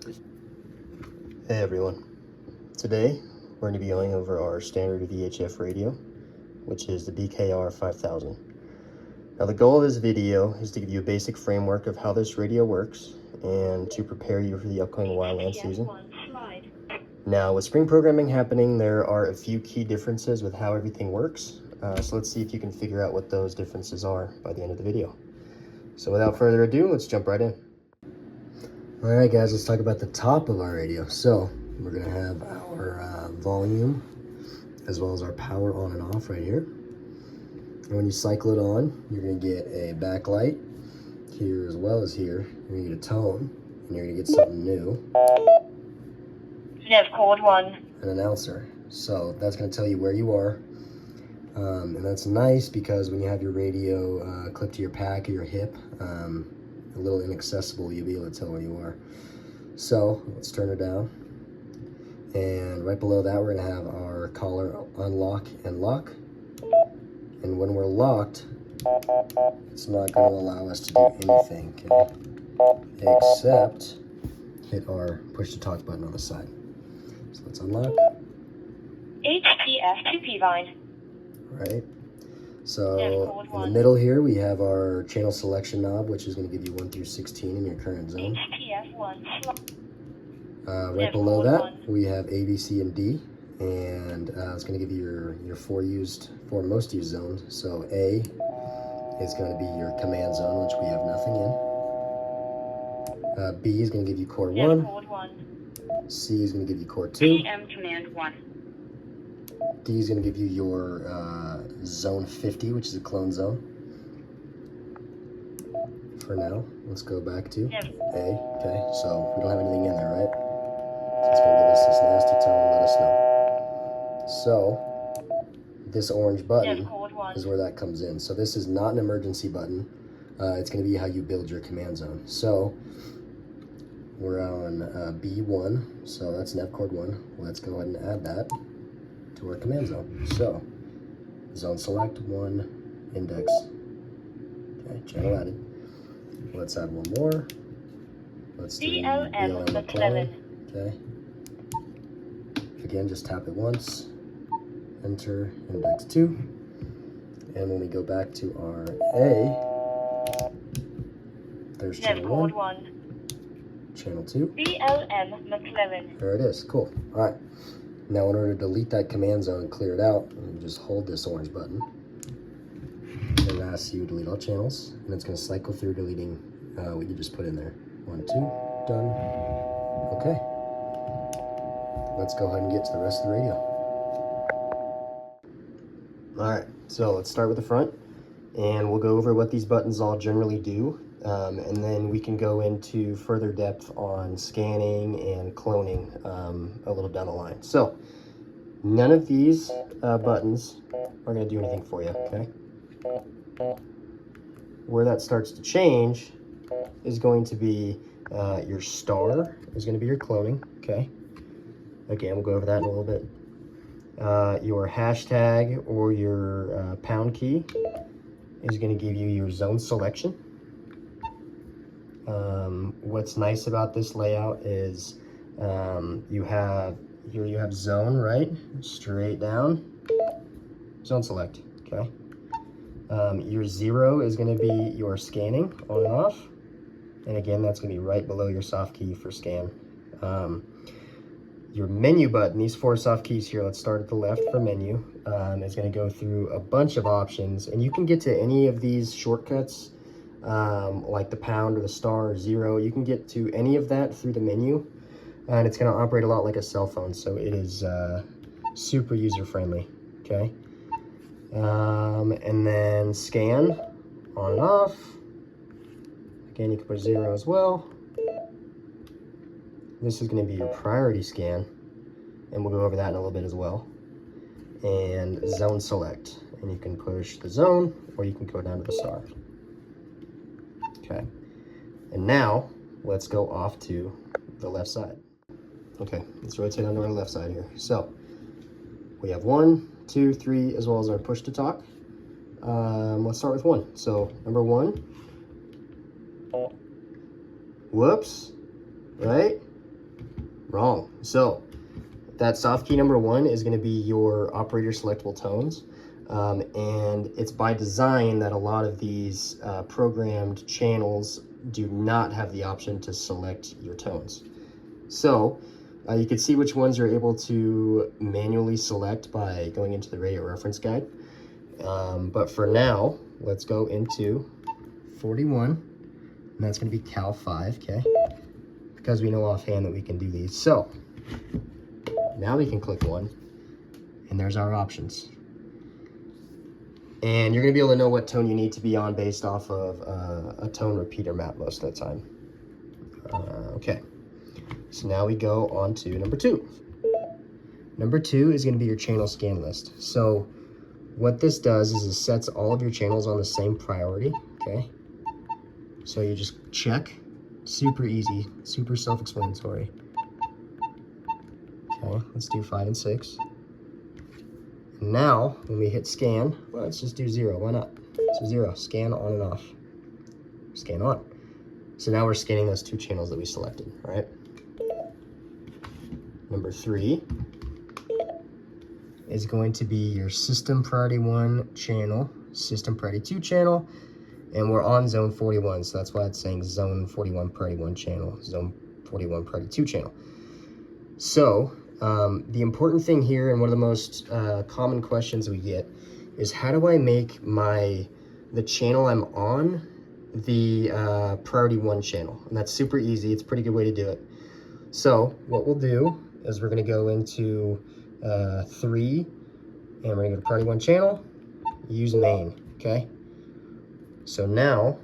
Hey everyone, today we're going to be going over our standard VHF radio, which is the BKR 5000. Now the goal of this video is to give you a basic framework of how this radio works and to prepare you for the upcoming wildland season. Now with spring programming happening, there are a few key differences with how everything works, so let's see if you can figure out what those differences are by the end of the video. So without further ado, let's jump right in. Alright guys, let's talk about the top of our radio. So we're going to have our volume as well as our power on and off right here. And when you cycle it on, you're going to get a backlight here as well as here. You're going to get a tone, and you're going to get something new. Nav code 1. An announcer. So that's going to tell you where you are. And that's nice because when you have your radio clipped to your pack or your hip, a little inaccessible, you'll be able to tell where you are. So let's turn it down, and right below that we're going to have our collar unlock and lock, and when we're locked it's not going to allow us to do anything, okay, except hit our push to talk button on the side. So let's unlock. HTF 2P line. Right. So in the middle here we have our channel selection knob, which is going to give you 1 through 16 in your current zone. HTF 1. Right below that we have A, B, C, and D, and it's going to give you your four most used zones. So A is going to be your command zone, which we have nothing in. B is going to give you core 1. C is going to give you core 2. PM command 1. D is going to give you your zone 50, which is a clone zone. For now, let's go back to A. Okay, so we don't have anything in there, right? So it's going to give us this nasty tone and let us know. So this orange button is where that comes in. So this is not an emergency button. It's going to be how you build your command zone. So we're on B1, so that's nav cord 1. Let's go ahead and add that to our command zone. So zone select 1 index. Okay, channel added. Let's add one more. Let's do BLM McClellan. Okay. Again, just tap it once. Enter index 2. And when we go back to our A, there's channel 1. Channel 2. BLM McClellan. There it is. Cool. All right. Now, in order to delete that command zone and clear it out, you just hold this orange button. It asks you to delete all channels, and it's going to cycle through deleting what you just put in there. 1, 2, done. Okay. Let's go ahead and get to the rest of the radio. All right, so let's start with the front, and we'll go over what these buttons all generally do, and then we can go into further depth on scanning and cloning a little down the line. So none of these buttons are going to do anything for you, okay? Where that starts to change is going to be your star is going to be your cloning, okay? Again, we'll go over that in a little bit. Your hashtag or your pound key is going to give you your zone selection. What's nice about this layout is you have zone, right? Straight down, zone select, okay? Your 0 is going to be your scanning on and off, and again that's going to be right below your soft key for scan. Your menu button, these 4 soft keys here, let's start at the left for menu, is going to go through a bunch of options, and you can get to any of these shortcuts like the pound or the star or 0. You can get to any of that through the menu, and it's going to operate a lot like a cell phone, so it is super user friendly, okay? And then scan on and off. Again, you can put 0 as well. This is going to be your priority scan, and we'll go over that in a little bit as well. And zone select, and you can push the zone or you can go down to the star. Okay, and now let's go off to the left side. Okay, let's rotate onto our left side here. So we have 1, 2, 3, as well as our push to talk. Let's start with 1. So number 1, whoops, right? Wrong. So that soft key number 1 is going to be your operator selectable tones. And it's by design that a lot of these programmed channels do not have the option to select your tones. So you can see which ones you're able to manually select by going into the radio reference guide. But for now, let's go into 41, and that's going to be Cal 5, okay? Because we know offhand that we can do these. So now we can click 1, and there's our options. And you're going to be able to know what tone you need to be on based off of a tone repeater map most of the time. Okay, so now we go on to number 2. Number 2 is going to be your channel scan list. So what this does is it sets all of your channels on the same priority, okay? So you just check, super easy, super self-explanatory. Okay, let's do 5 and 6. Now, when we hit scan, well, let's just do 0, why not? So 0, scan on and off. Scan on. So now we're scanning those 2 channels that we selected, all right? Number 3 is going to be your system priority 1 channel, system priority 2 channel, and we're on zone 41, so that's why it's saying zone 41 priority 1 channel, zone 41 priority 2 channel. So, the important thing here, and one of the most common questions we get, is how do I make the channel I'm on the priority 1 channel? And that's super easy. It's a pretty good way to do it. So what we'll do is we're going to go into 3, and we're going to go to priority 1 channel, use main, okay? So now,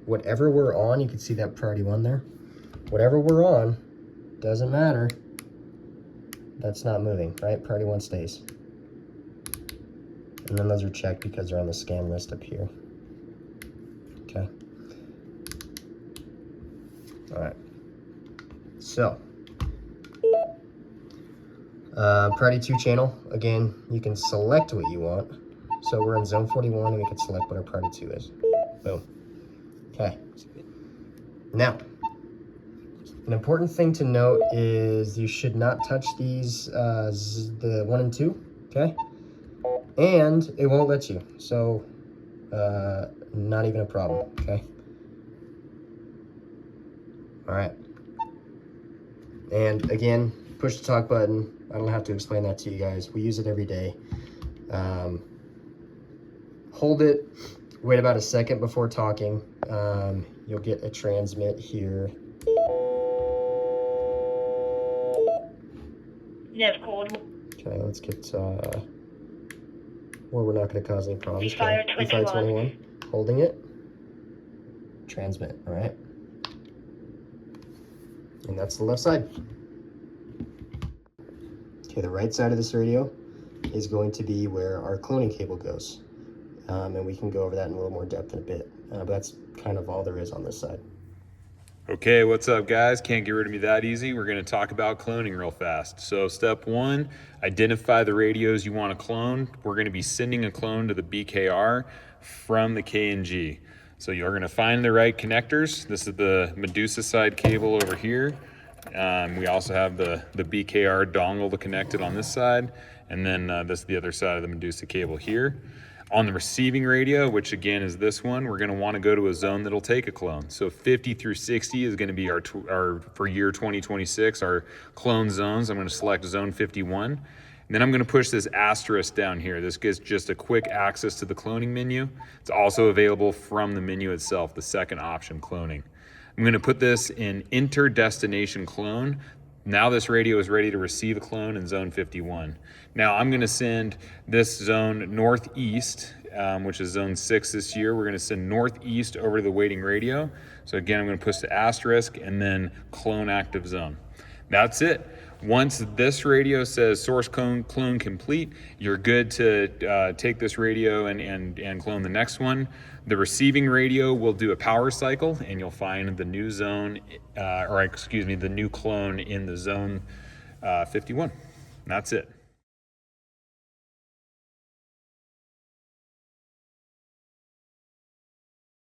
whatever we're on, you can see that priority 1 there. Whatever we're on, doesn't matter. That's not moving, right? Priority 1 stays. And then those are checked because they're on the scan list up here. Okay. All right. So, priority 2 channel, again, you can select what you want. So we're in zone 41 and we can select what our priority 2 is. Boom. Okay. Now, an important thing to note is you should not touch these, the 1 and 2, okay? And it won't let you, so not even a problem, okay? All right. And again, push the talk button. I don't have to explain that to you guys. We use it every day. Hold it, wait about a second before talking. You'll get a transmit here. Nav code. Okay, let's get where we're not going to cause any problems. Fire 21. Holding it. Transmit, all right? And that's the left side. Okay, the right side of this radio is going to be where our cloning cable goes. And we can go over that in a little more depth in a bit. But that's kind of all there is on this side. Okay, what's up guys? Can't get rid of me that easy. We're gonna talk about cloning real fast. So step 1, identify the radios you wanna clone. We're gonna be sending a clone to the BKR from the KNG. So you're gonna find the right connectors. This is the Medusa side cable over here. We also have the BKR dongle to connect it on this side. And then this is the other side of the Medusa cable here. On the receiving radio, which again is this one, we're gonna wanna go to a zone that'll take a clone. So 50 through 60 is gonna be our for year 2026, our clone zones. I'm gonna select zone 51. And then I'm gonna push this asterisk down here. This gives just a quick access to the cloning menu. It's also available from the menu itself, the second option, cloning. I'm gonna put this in enter destination clone. Now this radio is ready to receive a clone in zone 51. Now I'm gonna send this zone northeast, which is zone 6 this year. We're gonna send northeast over to the waiting radio. So again, I'm gonna push the asterisk and then clone active zone. That's it. Once this radio says source clone complete, you're good to take this radio and clone the next one. The receiving radio will do a power cycle and you'll find the new zone, the new clone in the zone 51. That's it.